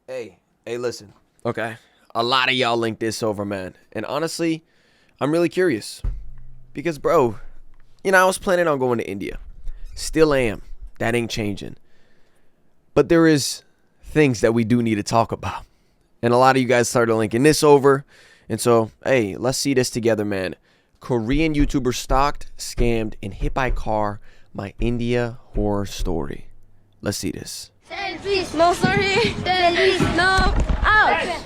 Hey, listen. Okay. A lot of y'all linked this over, man. And honestly, I'm really curious. Because, bro, I was planning on going to India. Still am. That ain't changing. But there is things that we do need to talk about. And a lot of you guys started linking this over. And so, hey, let's see this together, man. Korean YouTuber stalked, scammed, and hit by car. My India horror story. Let's see this. Please, no, sorry. Please, no. Out.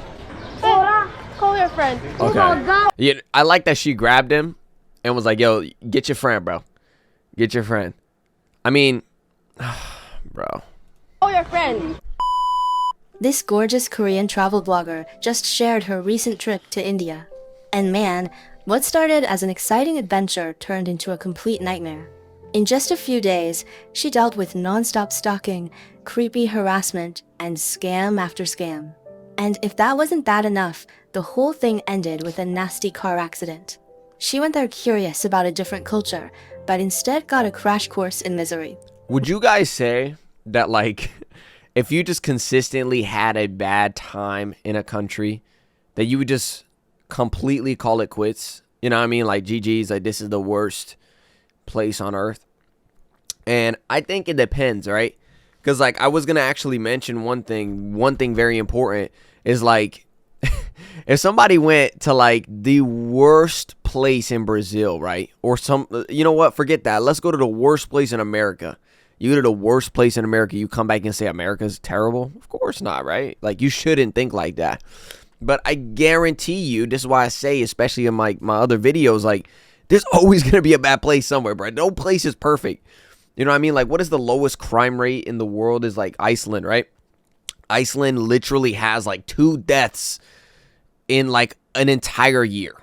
Call your friend. Okay. Yeah, I like that she grabbed him and was like, yo, get your friend, bro. Get your friend. I mean, bro. Call your friend. This gorgeous Korean travel blogger just shared her recent trip to India. And man, what started as an exciting adventure turned into a complete nightmare. In just a few days, she dealt with non-stop stalking, creepy harassment, and scam after scam. And if that wasn't bad enough, the whole thing ended with a nasty car accident. She went there curious about a different culture, but instead got a crash course in misery. Would you guys say that, like, if you just consistently had a bad time in a country, that you would just completely call it quits? You know what I mean? Like, GG's, like, this is the worst place on earth. And I think it depends, right? Because, like, I was going to actually mention one thing very important is, like, if somebody went to, like, the worst place in Brazil, right? Or you know what? Forget that. Let's go to the worst place in America. You go to the worst place in America, you come back and say America's terrible? Of course not, right? Like, you shouldn't think like that. But I guarantee you, this is why I say, especially in my other videos, like, there's always going to be a bad place somewhere, bro. No place is perfect. You know what I mean? Like, what is the lowest crime rate in the world is, like, Iceland, right? Iceland literally has, like, 2 deaths in, like, an entire year,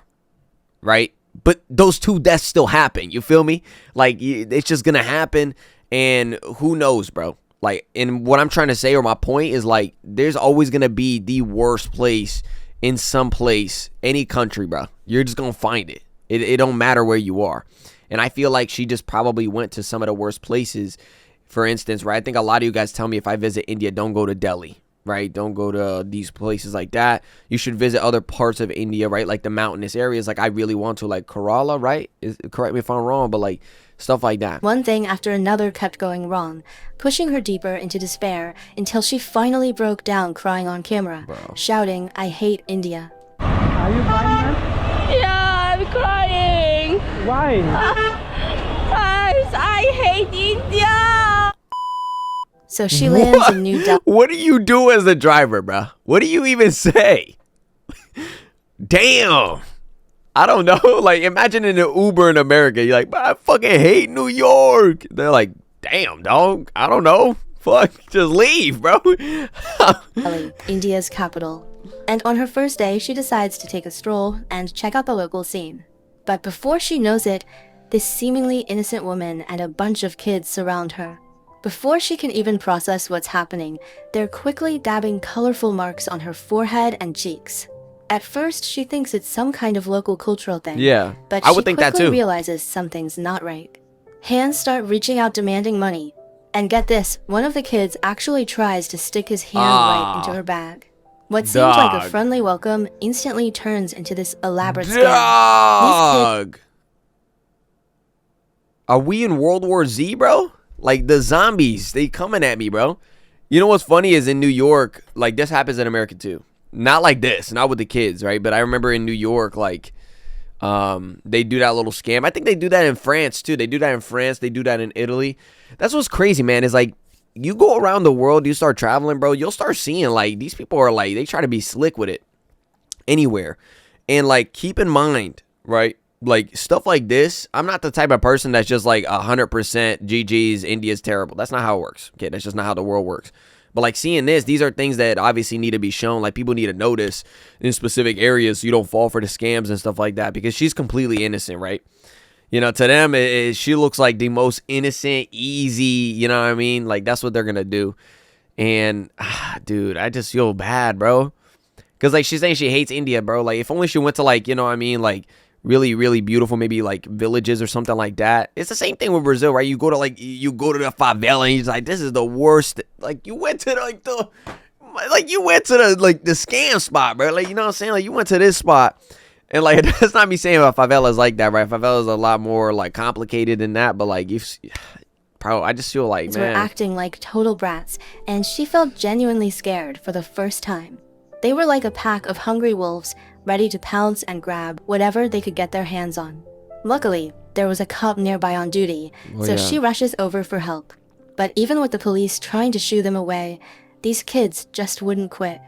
right? But those 2 deaths still happen. You feel me? Like, it's just going to happen, and who knows, bro? Like, and what I'm trying to say, or my point is, like, there's always going to be the worst place in some place, any country, bro. You're just going to find it. It don't matter where you are. And I feel like she just probably went to some of the worst places. For instance, right? I think a lot of you guys tell me if I visit India, don't go to Delhi, right? Don't go to these places like that. You should visit other parts of India, right? Like the mountainous areas. Like I really want to, like Kerala, right? Correct me if I'm wrong, but like stuff like that. One thing after another kept going wrong, pushing her deeper into despair until she finally broke down crying on camera, shouting, "I hate India." Are you crying, man? Yeah, I'm crying. Why? Guys, I hate India. So she lands in New Delhi. What do you do as a driver, bro? What do you even say? Damn. I don't know. Like, imagine in an Uber in America. You're like, I fucking hate New York. They're like, damn, dog. I don't know. Fuck, just leave, bro. Delhi, India's capital. And on her first day, she decides to take a stroll and check out the local scene. But before she knows it, this seemingly innocent woman and a bunch of kids surround her. Before she can even process what's happening, they're quickly dabbing colorful marks on her forehead and cheeks. At first, she thinks it's some kind of local cultural thing. Yeah, but I she would think that quickly too. realizes something's not right. Hands start reaching out demanding money. And get this, one of the kids actually tries to stick his hand right into her bag. What seemed like a Dog. friendly welcome instantly turns into this elaborate scam. Dog. Are we in World War Z, bro? Like the zombies, they coming at me, bro. You know what's funny is in New York, like this happens in America too. Not like this, not with the kids, right? But I remember in New York, like, they do that little scam. I think they do that in France too. They do that in France. They do that in Italy. That's what's crazy, man. Is like you go around the world, you start traveling, bro. You'll start seeing like these people are like they try to be slick with it anywhere, and like keep in mind, right? Like stuff like this. I'm not the type of person that's just like 100% GG's. India's terrible. That's not how it works. Okay, that's just not how the world works. But like seeing this, these are things that obviously need to be shown. Like people need to notice in specific areas so you don't fall for the scams and stuff like that. Because she's completely innocent, right? You know, to them, she looks like the most innocent, easy, you know what I mean? Like that's what they're going to do. And dude, I just feel bad, bro. Because like she's saying she hates India, bro. Like if only she went to like, you know what I mean? Like really, really beautiful, maybe like villages or something like that. It's the same thing with Brazil, right? You go to the favela and you're like, this is the worst. Like you went to like the like you went to the scam spot, bro. Like, you know what I'm saying? Like, you went to this spot, and like that's not me saying about favelas like that, right? Favelas are a lot more like complicated than that, but like bro, I just feel like, Were man, acting like total brats, and she felt genuinely scared for the first time. They were like a pack of hungry wolves, ready to pounce and grab whatever they could get their hands on. Luckily, there was a cop nearby on duty, so yeah. she rushes over for help. But even with the police trying to shoo them away, these kids just wouldn't quit.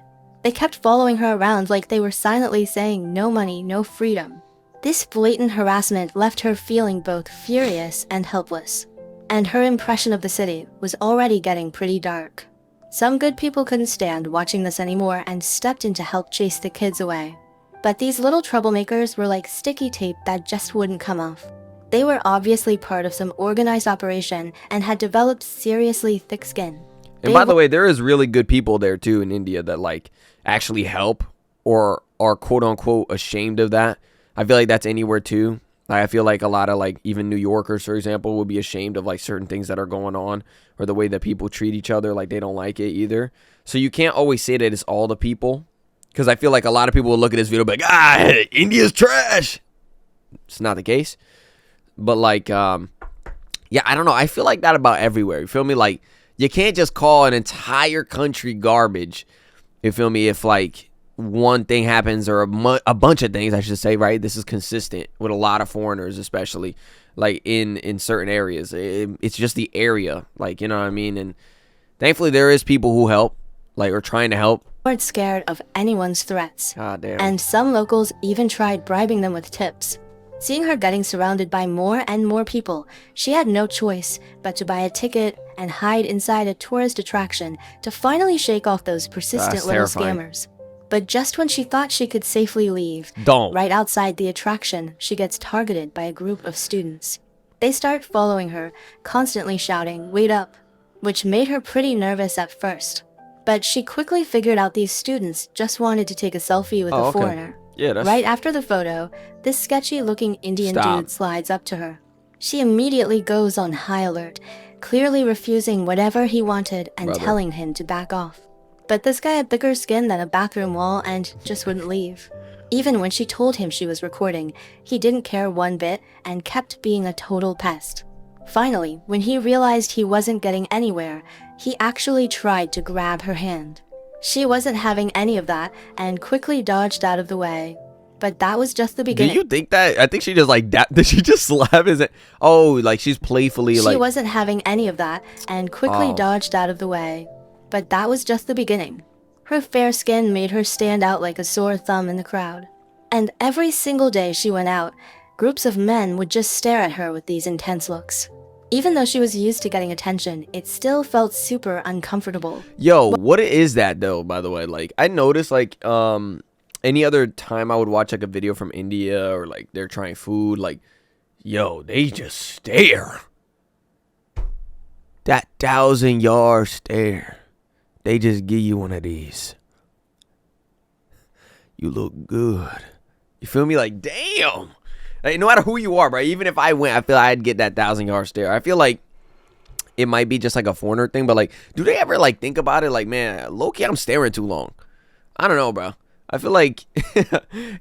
They kept following her around like they were silently saying no money, no freedom. This blatant harassment left her feeling both furious and helpless. And her impression of the city was already getting pretty dark. Some good people couldn't stand watching this anymore and stepped in to help chase the kids away. But these little troublemakers were like sticky tape that just wouldn't come off. They were obviously part of some organized operation and had developed seriously thick skin. And by the way, there is really good people there too in India that like actually help or are quote unquote ashamed of that. I feel like that's anywhere too. Like, I feel like a lot of like even New Yorkers, for example, would be ashamed of like certain things that are going on or the way that people treat each other. Like, they don't like it either. So you can't always say that it's all the people, because I feel like a lot of people will look at this video and be like, India's trash. It's not the case. But like, yeah, I don't know. I feel like that about everywhere. You feel me? Like, you can't just call an entire country garbage. You feel me? If like one thing happens or a bunch of things, I should say, right? This is consistent with a lot of foreigners, especially like in certain areas. It's just the area, like, you know what I mean? And thankfully there is people who help, like, are trying to help. Weren't scared of anyone's threats. God damn. And some locals even tried bribing them with tips. Seeing her getting surrounded by more and more people, she had no choice but to buy a ticket and hide inside a tourist attraction to finally shake off those persistent little scammers. But just when she thought she could safely leave, right outside the attraction, she gets targeted by a group of students. They start following her, constantly shouting, "Wait up," which made her pretty nervous at first. But she quickly figured out these students just wanted to take a selfie with a foreigner. Yeah, Right after the photo, this sketchy-looking Indian dude slides up to her. She immediately goes on high alert, clearly refusing whatever he wanted and telling him to back off. But this guy had thicker skin than a bathroom wall and just wouldn't leave. Even when she told him she was recording, he didn't care one bit and kept being a total pest. Finally, when he realized he wasn't getting anywhere, he actually tried to grab her hand. She wasn't having any of that and quickly dodged out of the way. But that was just the beginning. Do you think that? I think she just like that. Did she just slap his? Oh, like she's playfully like. She wasn't having any of that and quickly dodged out of the way. But that was just the beginning. Her fair skin made her stand out like a sore thumb in the crowd. And every single day she went out, groups of men would just stare at her with these intense looks. Even though she was used to getting attention, it still felt super uncomfortable. Yo, what is that though, by the way? Like, I noticed like any other time I would watch like a video from India or like they're trying food, like, yo, they just stare. That 1,000-yard stare. They just give you one of these. You look good. You feel me? Like, damn. Like, no matter who you are, bro. Even if I went, I feel I'd get that 1,000-yard stare. I feel like it might be just like a foreigner thing, but like, do they ever like think about it? Like, man, low-key, I'm staring too long. I don't know, bro. I feel like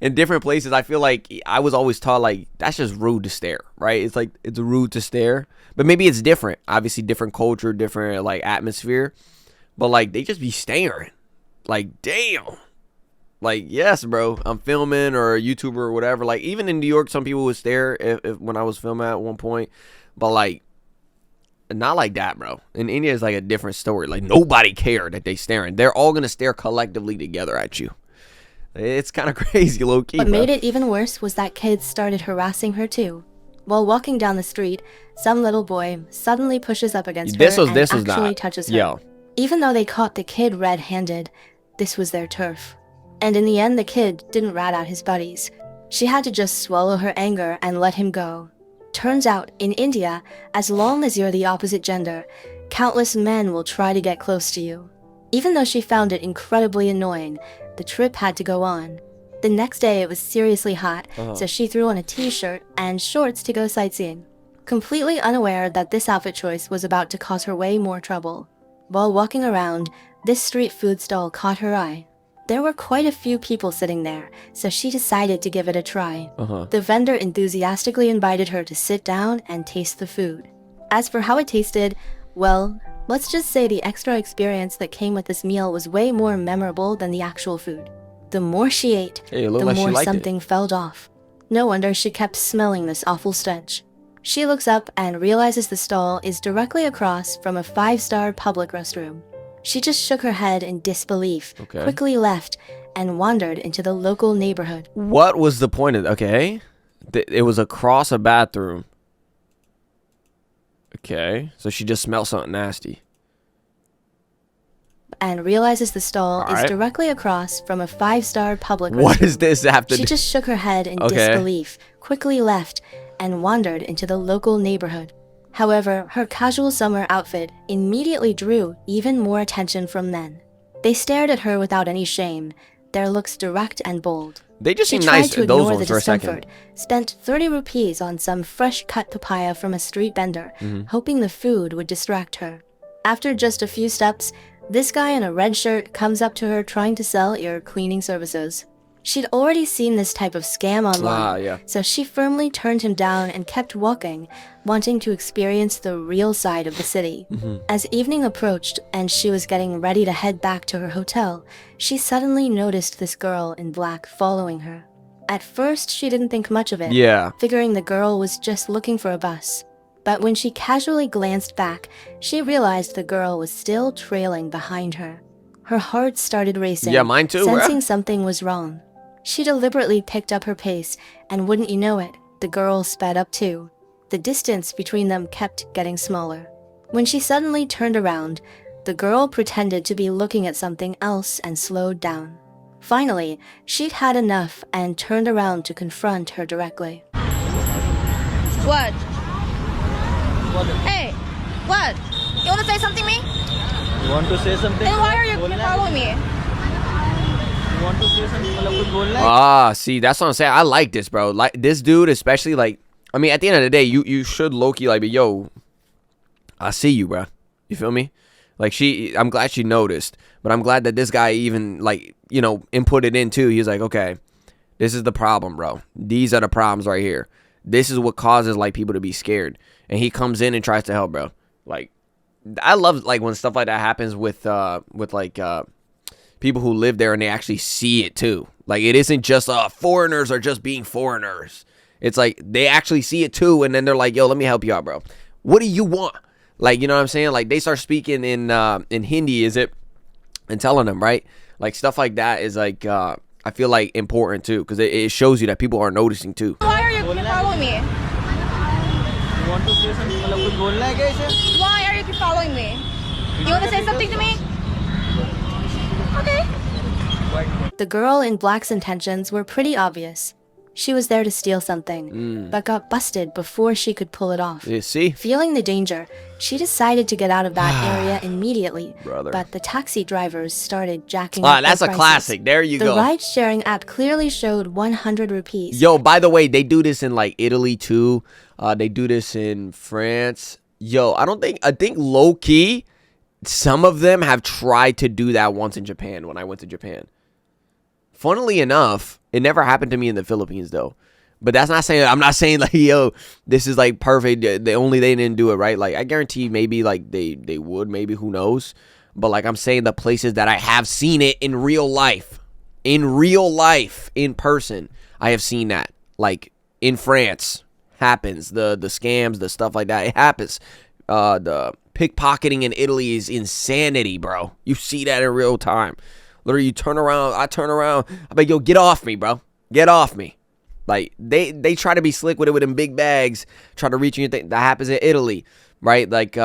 in different places, I feel like I was always taught like that's just rude to stare, right? It's like it's rude to stare, but maybe it's different. Obviously, different culture, different like atmosphere. But, like, they just be staring. Like, damn. Like, yes, bro. I'm filming or a YouTuber or whatever. Like, even in New York, some people would stare if when I was filming at one point. But, like, not like that, bro. In India, it's like a different story. Like, nobody cared that they staring. They're all going to stare collectively together at you. It's kind of crazy, low-key, What made it even worse was that kids started harassing her, too. While walking down the street, some little boy suddenly pushes up against her and actually touches her. Yo. Even though they caught the kid red-handed, this was their turf. And in the end, the kid didn't rat out his buddies. She had to just swallow her anger and let him go. Turns out, in India, as long as you're the opposite gender, countless men will try to get close to you. Even though she found it incredibly annoying, the trip had to go on. The next day, it was seriously hot, so she threw on a t-shirt and shorts to go sightseeing, completely unaware that this outfit choice was about to cause her way more trouble. While walking around, this street food stall caught her eye. There were quite a few people sitting there, so she decided to give it a try. The vendor enthusiastically invited her to sit down and taste the food. As for how it tasted, well, let's just say the extra experience that came with this meal was way more memorable than the actual food. The more she ate, the more something fell off. No wonder she kept smelling this awful stench. She looks up and realizes the stall is directly across from a 5-star public restroom. She just shook her head in disbelief, quickly left, and wandered into the local neighborhood. What was the point of it? Okay. It was across a bathroom. Okay. So she just smelled something nasty. And realizes the stall is directly across from a 5-star public restroom. What does this have to do? She just shook her head in disbelief, quickly left, and wandered into the local neighborhood. However, her casual summer outfit immediately drew even more attention from men. They stared at her without any shame, their looks direct and bold. They just She seem tried nice, to those ignore the ones, for a second. discomfort, spent 30 rupees on some fresh-cut papaya from a street vendor, hoping the food would distract her. After just a few steps, this guy in a red shirt comes up to her trying to sell ear cleaning services. She'd already seen this type of scam online, so she firmly turned him down and kept walking, wanting to experience the real side of the city. As evening approached and she was getting ready to head back to her hotel, she suddenly noticed this girl in black following her. At first, she didn't think much of it, figuring the girl was just looking for a bus. But when she casually glanced back, she realized the girl was still trailing behind her. Her heart started racing, mine too, sensing something was wrong. She deliberately picked up her pace, and wouldn't you know it, the girl sped up too. The distance between them kept getting smaller. When she suddenly turned around, the girl pretended to be looking at something else and slowed down. Finally, she'd had enough and turned around to confront her directly. What? Hey, what? You want to say something to me? You want to say something? Then why are you following me? You want to say something? मतलब कुछ बोलना है? Ah, see, that's what I'm saying. I like this, bro. Like this dude, especially, like, I mean, at the end of the day, you should low-key like be, yo, I see you, bro. You feel me? Like I'm glad she noticed, but I'm glad that this guy even, like, you know, inputted in too. He's like, okay, this is the problem, bro. These are the problems right here. This is what causes like people to be scared. And he comes in and tries to help, bro. Like, I love like when stuff like that happens with people who live there and they actually see it too. Like, it isn't just foreigners are just being foreigners. It's like they actually see it too, and then they're like, yo, let me help you out, bro. What do you want? Like, you know what I'm saying? Like, they start speaking in Hindi, is it? And telling them, right? Like, stuff like that is like, I feel like important too, because it shows you that people are noticing too. Why are you following me? You want to say something? मतलब कुछ बोलना है क्या इसे? Why are you following me? You want to say something to me? Okay. The girl in black's intentions were pretty obvious. She was there to steal something, but got busted before she could pull it off. You see? Feeling the danger, she decided to get out of that area immediately. Brother. But the taxi drivers started jacking up That's their a prices. classic. There you The go. ride-sharing app clearly showed 100 rupees. Yo, by the way, they do this in like Italy too. They do this in France. Yo, I think low key, some of them have tried to do that once in Japan when I went to Japan. Funnily enough, it never happened to me in the Philippines though. But that's not saying, I'm not saying like, yo, this is like perfect. They didn't do it, right? Like, I guarantee maybe like they would, maybe, who knows? But like, I'm saying the places that I have seen it in real life, in person, I have seen that. Like in France, happens. The scams, the stuff like that, it happens. The pickpocketing in Italy is insanity, bro. You see that in real time. Literally, I turn around. I'm like, yo, get off me, bro. Get off me. Like, they try to be slick with it with them big bags, try to reach you. That happens in Italy, right? Like,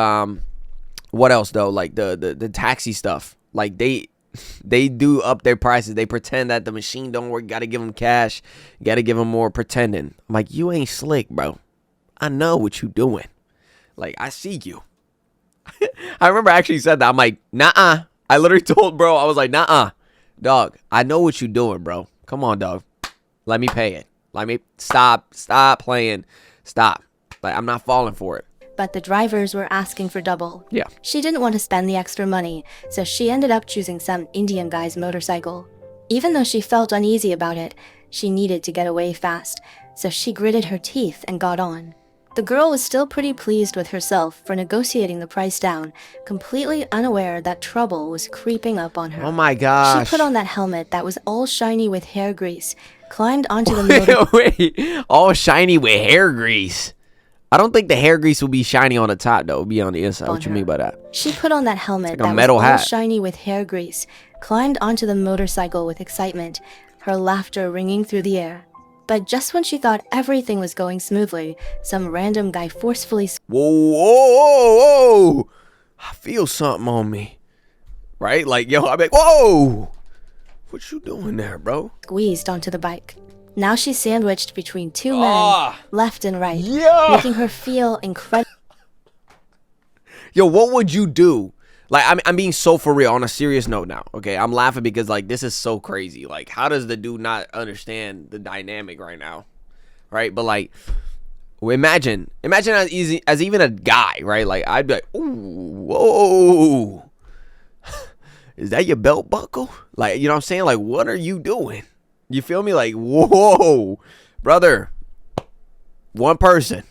what else, though? Like, the taxi stuff. Like, they do up their prices. They pretend that the machine don't work. Got to give them cash. Got to give them more pretending. I'm like, you ain't slick, bro. I know what you doing. Like, I see you. I remember I actually said that. I'm like, nah-uh. I literally told bro, I was like, nah-uh. Dog, I know what you doing, bro. Come on, dog. Let me pay it. Let me stop playing. Stop. Like, I'm not falling for it. but the drivers were asking for double. Yeah. She didn't want to spend the extra money, so she ended up choosing some Indian guy's motorcycle. Even though she felt uneasy about it, she needed to get away fast, so she gritted her teeth and got on. The girl was still pretty pleased with herself for negotiating the price down, completely unaware that trouble was creeping up on her. Oh my gosh. She put on that helmet that was all shiny with hair grease, climbed onto the motor... Wait, all shiny with hair grease. I don't think the hair grease will be shiny on the top, though. It'll be on the inside. What you mean by that? She put on that helmet It's like a that metal was all hat. shiny with hair grease, climbed onto the motorcycle with excitement, her laughter ringing through the air. But just when she thought everything was going smoothly, some random guy forcefully Whoa. I feel something on me. Right? Like, yo, I'm like, whoa. What you doing there, bro? squeezed onto the bike. Now she's sandwiched between two men, left and right, Yeah. making her feel incredible. Yo, what would you do? Like, I'm being so for real on a serious note now. Okay, I'm laughing because like this is so crazy. Like, how does the dude not understand the dynamic right now? Right? But like, imagine as easy as even a guy, right? Like, I'd be like, ooh, whoa, is that your belt buckle? Like, you know what I'm saying? Like, what are you doing? You feel me? Like, whoa, brother, one person.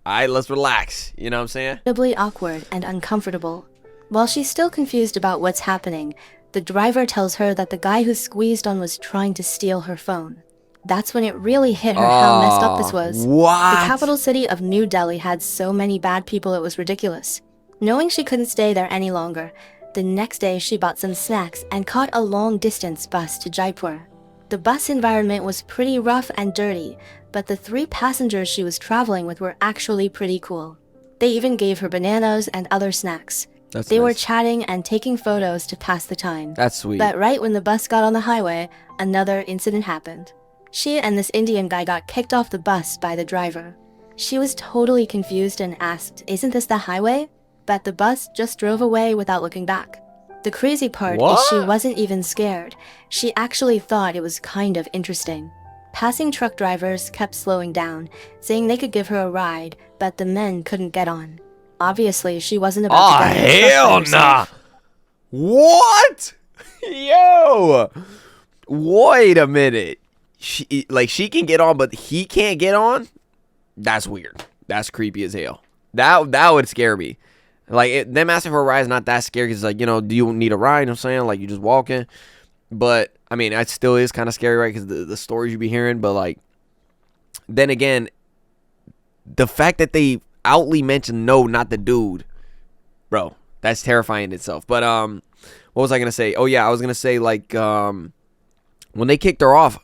All right, let's relax. You know what I'm saying? Incredibly awkward and uncomfortable. While she's still confused about what's happening, the driver tells her that the guy who squeezed on was trying to steal her phone. That's when it really hit her how messed up this was. What? The capital city of New Delhi had so many bad people it was ridiculous. Knowing she couldn't stay there any longer, the next day she bought some snacks and caught a long-distance bus to Jaipur. The bus environment was pretty rough and dirty, but the 3 passengers she was traveling with were actually pretty cool. They even gave her bananas and other snacks. They were chatting and taking photos to pass the time. That's sweet. But right when the bus got on the highway, another incident happened. She and this Indian guy got kicked off the bus by the driver. She was totally confused and asked, "Isn't this the highway?" But the bus just drove away without looking back. The crazy part is she wasn't even scared. She actually thought it was kind of interesting. Passing truck drivers kept slowing down, saying they could give her a ride, but the men couldn't get on. Obviously, she wasn't about to get in a truck by hell herself. nah. What? Yo. Wait a minute. She can get on, but he can't get on? That's weird. That's creepy as hell. That would scare me. Like, them asking for a ride is not that scary because, like, you know, do you need a ride? You know what I'm saying? Like, you just walking. But, I mean, it still is kind of scary, right? Because the stories you be hearing. But, like, then again, the fact that they outly mentioned no, not the dude, bro, that's terrifying in itself. But, what was I going to say? Oh, yeah, I was going to say, like, when they kicked her off,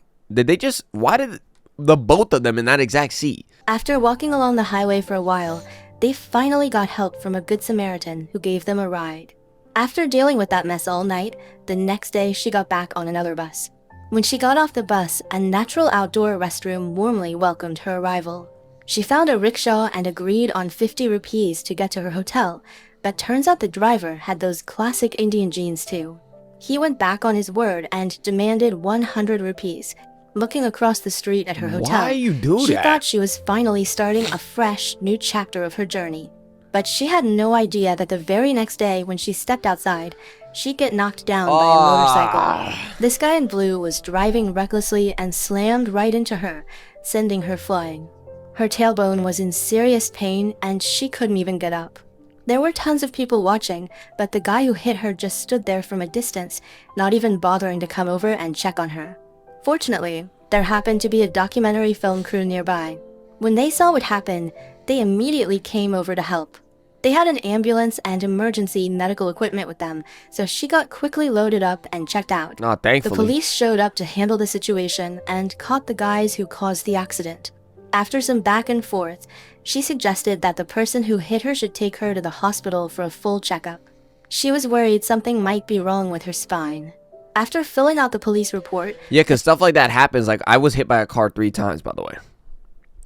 why did the both of them in that exact seat? After walking along the highway for a while, they finally got help from a good Samaritan who gave them a ride. After dealing with that mess all night, the next day she got back on another bus. When she got off the bus, a natural outdoor restroom warmly welcomed her arrival. She found a rickshaw and agreed on 50 rupees to get to her hotel, but turns out the driver had those classic Indian jeans too. He went back on his word and demanded 100 rupees. Looking across the street at her hotel, Why you do she that? thought she was finally starting a fresh, new chapter of her journey. But she had no idea that the very next day when she stepped outside, she'd get knocked down by a motorcycle. This guy in blue was driving recklessly and slammed right into her, sending her flying. Her tailbone was in serious pain and she couldn't even get up. There were tons of people watching, but the guy who hit her just stood there from a distance, not even bothering to come over and check on her. Fortunately, there happened to be a documentary film crew nearby. When they saw what happened, they immediately came over to help. They had an ambulance and emergency medical equipment with them, so she got quickly loaded up and checked out. Oh, thankfully. The police showed up to handle the situation and caught the guys who caused the accident. After some back and forth, she suggested that the person who hit her should take her to the hospital for a full checkup. She was worried something might be wrong with her spine. After filling out the police report... Yeah, because stuff like that happens. Like, I was hit by a car 3 times, by the way.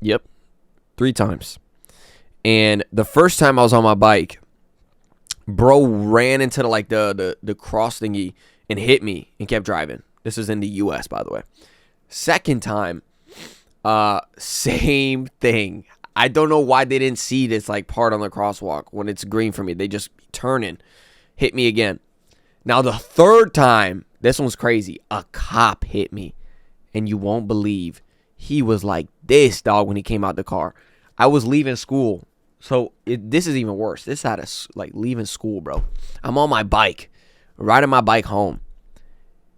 Yep. 3 times. And the first time I was on my bike, bro ran into the cross thingy and hit me and kept driving. This is in the U.S., by the way. Second time, same thing. I don't know why they didn't see this like part on the crosswalk when it's green for me. They just turning, hit me again. Now the third time, this one's crazy. A cop hit me, and you won't believe he was like this, dog, when he came out the car. I was leaving school, so this is even worse. This had us like leaving school, bro. I'm on my bike, riding my bike home.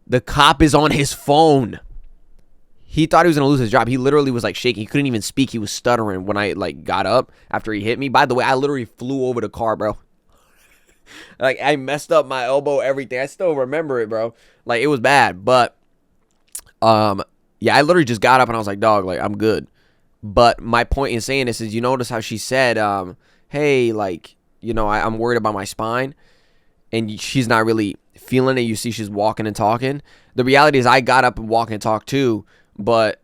The cop is on his phone. He thought he was going to lose his job. He literally was like shaking. He couldn't even speak. He was stuttering when I like got up after he hit me. By the way, I literally flew over the car, bro. Like I messed up my elbow, everything. I still remember it, bro. Like it was bad. But yeah, I literally just got up and I was like, dog, like I'm good. But my point in saying this is, you notice how she said, hey, like, you know, I'm worried about my spine. And she's not really feeling it. You see she's walking and talking. The reality is I got up and walked and talked too. But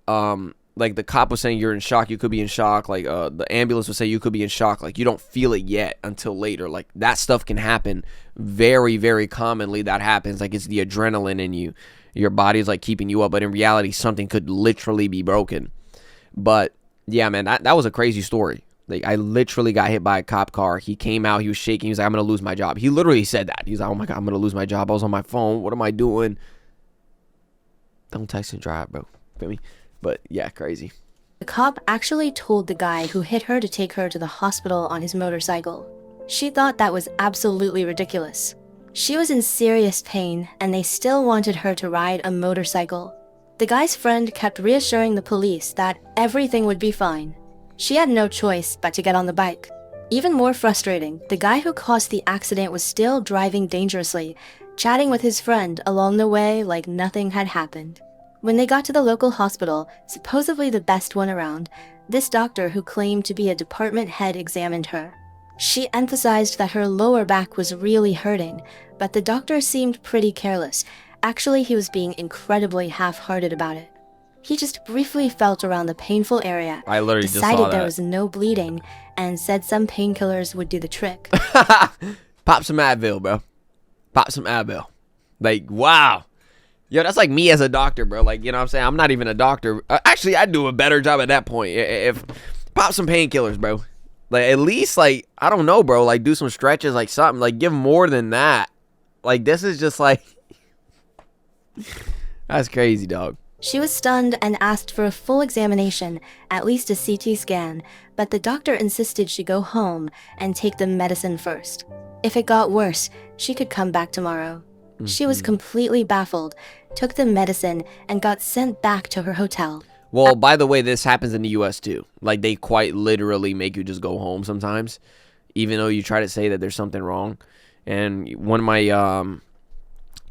like the cop was saying you're in shock. You could be in shock. Like the ambulance would say you could be in shock. Like you don't feel it yet until later. Like that stuff can happen very, very commonly. That happens. Like it's the adrenaline in you. Your body's like keeping you up. But in reality, something could literally be broken. But yeah, man, that was a crazy story. Like I literally got hit by a cop car. He came out. He was shaking. He was like, I'm going to lose my job. He literally said that. He's like, oh my God, I'm going to lose my job. I was on my phone. What am I doing? Don't text and drive, bro. Feel me? But yeah, crazy. The cop actually told the guy who hit her to take her to the hospital on his motorcycle. She thought that was absolutely ridiculous. She was in serious pain, and they still wanted her to ride a motorcycle. The guy's friend kept reassuring the police that everything would be fine. She had no choice but to get on the bike. Even more frustrating, the guy who caused the accident was still driving dangerously, chatting with his friend along the way like nothing had happened. When they got to the local hospital, supposedly the best one around, this doctor who claimed to be a department head examined her. She emphasized that her lower back was really hurting, but the doctor seemed pretty careless. Actually, he was being incredibly half-hearted about it. He just briefly felt around the painful area, I literally just saw decided there that. was no bleeding, and said some painkillers would do the trick. Pop some Advil, bro. Pop some Advil. Like, wow. Yo, that's like me as a doctor, bro. Like, you know what I'm saying? I'm not even a doctor. Actually, I'd do a better job at that point. If pop some painkillers, bro. Like, at least, like, I don't know, bro. Like, do some stretches, like something. Like, give more than that. Like, this is just like... That's crazy, dog. She was stunned and asked for a full examination, at least a CT scan, but the doctor insisted she go home and take the medicine first. If it got worse, she could come back tomorrow. She was completely baffled, took the medicine, and got sent back to her hotel. Well, by the way, this happens in the U.S. too. Like, they quite literally make you just go home sometimes, even though you try to say that there's something wrong. And when my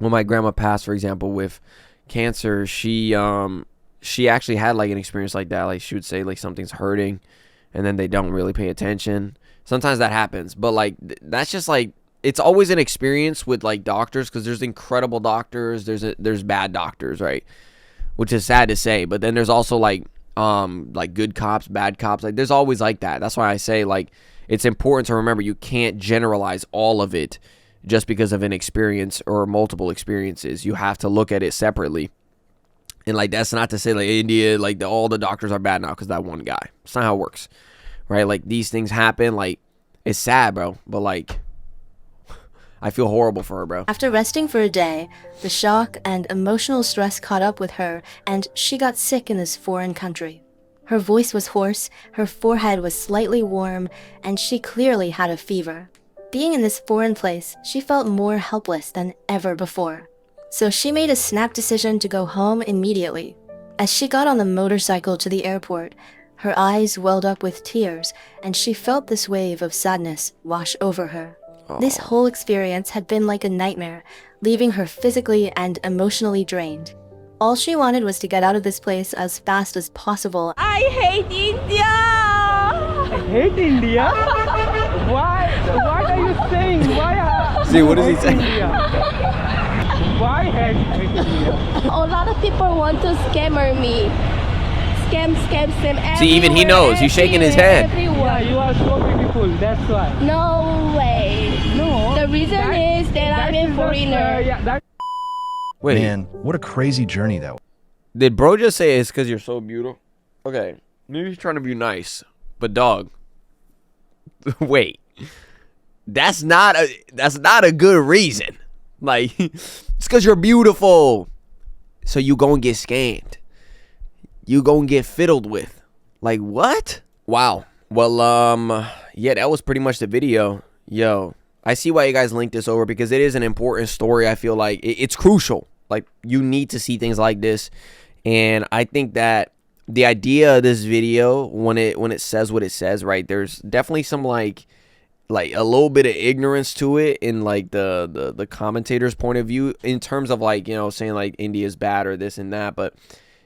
grandma passed, for example, with cancer, she actually had like an experience like that. Like, she would say like something's hurting, and then they don't really pay attention. Sometimes that happens, but like that's just like, it's always an experience with like doctors, because there's incredible doctors, there's bad doctors, right? Which is sad to say, but then there's also like good cops, bad cops. Like, there's always like that. That's why I say, like, it's important to remember you can't generalize all of it just because of an experience or multiple experiences. You have to look at it separately. And like, that's not to say like India, like all the doctors are bad now because that one guy. It's not how it works, right? Like, these things happen. Like, it's sad, bro, but like, I feel horrible for her, bro. After resting for a day, the shock and emotional stress caught up with her, and she got sick in this foreign country. Her voice was hoarse, her forehead was slightly warm, and she clearly had a fever. Being in this foreign place, she felt more helpless than ever before. So she made a snap decision to go home immediately. As she got on the motorcycle to the airport, her eyes welled up with tears, and she felt this wave of sadness wash over her. This whole experience had been like a nightmare, leaving her physically and emotionally drained. All she wanted was to get out of this place as fast as possible. I hate India! I hate India? Why? What are you saying? Why? See, what does he say? India? Why hate India? A lot of people want to scammer me. Scam everywhere. See, even he knows. He's shaking his head. Everywhere. Yeah, you are so beautiful. That's why. No way. No. The reason is that I'm a foreigner. Wait, Man, what a crazy journey that was. did bro just say it's because you're so beautiful? Okay, maybe he's trying to be nice, But dog, wait. That's not a good reason. Like, it's because you're beautiful. So you gonna get scammed. You gonna get fiddled with. Like, what? Wow. Well, yeah, that was pretty much the video. Yo, I see why you guys linked this over, because it is an important story. I feel like it's crucial. Like, you need to see things like this. And I think that the idea of this video, when it says what it says, right, there's definitely some like a little bit of ignorance to it in like the commentator's point of view, in terms of like, you know, saying like India is bad or this and that. But,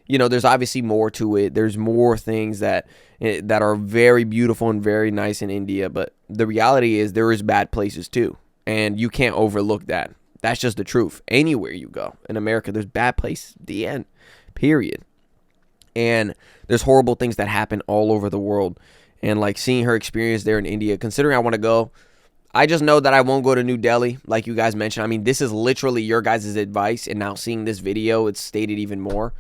you know, there's obviously more to it. There's more things that are very beautiful and very nice in India. But the reality is there is bad places too. And you can't overlook that. That's just the truth. Anywhere you go in America, there's bad places. The end. Period. And there's horrible things that happen all over the world. And like seeing her experience there in India, considering I want to go, I just know that I won't go to New Delhi, like you guys mentioned. I mean, this is literally your guys' advice. And now seeing this video, it's stated even more.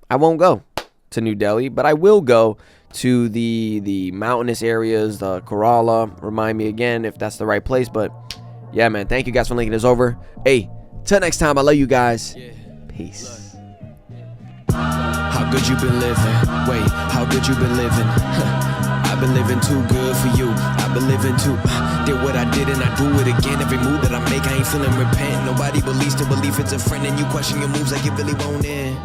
I won't go to New Delhi, but I will go to the mountainous areas, the Kerala. Remind me again if that's the right place. But yeah, man, thank you guys for linking this over. Hey, till next time, I love you guys. Peace. How good you been living? Wait, how good you been living? I've been living too good for you. I've been living too. Did what I did and I do it again. Every move that I make, I ain't feeling repent. Nobody believes to believe it's a friend, and you question your moves like you really won't end.